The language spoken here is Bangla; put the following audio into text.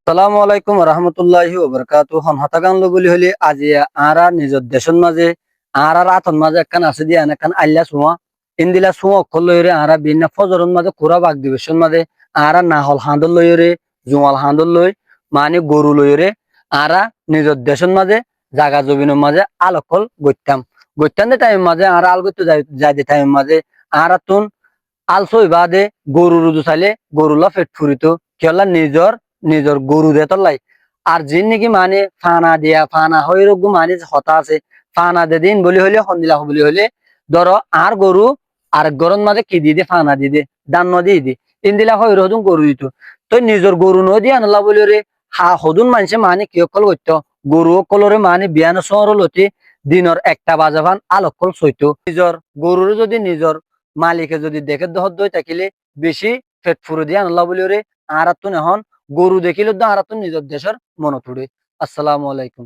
আসসালামু আলাইকুম রহমতুল্লাহি ওবরকাতু হন হতাগান বলি হলি আজি আরা নিজের দেশের মাঝে আরার আতন মাঝে একখান আছে দিয়া একখান আল্লাহ সুমা ইন্দিলা সুমা অক্ষর লইরে আরা ভিন্ন ফজরের মাঝে কুরা বাগ দিবেশন মাঝে আরা নাহল হাঁদর লইরে জুয়াল হাঁদর লই মানে গরু লইরে আরা নিজের দেশের মাঝে জাগা জমিনের মাঝে আলকল গইতাম গইতাম দে টাইম মাঝে আরা আল গইতে যাই দে টাইম মাঝে আরা তুন আলসই বাদে গরু রুজু চাইলে গরুলা পেট ফুরিত কেলা নিজর নিজর গরু দে তল্লাই আর যিন নাকি মানে ফানা দিয়া ফানা হয়ে রোগ মানে হতা আছে ফানা দে দিন বলি হলে সন্দিলা বলি হলে ধরো আর গরু আর গরম মাঝে কি দিয়ে দে ফানা দিয়ে দে দান দিয়ে দি ইন্দিলা হয়ে রোদুন গরু দিত তো নিজর গরু ন দিয়ে আনলা বলি রে হা সদুন মানুষে মানে কি অকল করত গরু অকলরে মানে বিয়ান শহর লতি দিনর একটা বাজাবান আলকল সইত নিজর গরুর যদি নিজর মালিকে যদি দেখে দহ দই থাকিলে বেশি পেট ফুরে দিয়ে আনলা বলি রে আর তুন এখন গরু দেখিলে তো আর নিজের দেশের মনে পড়ে। আসসালামু আলাইকুম।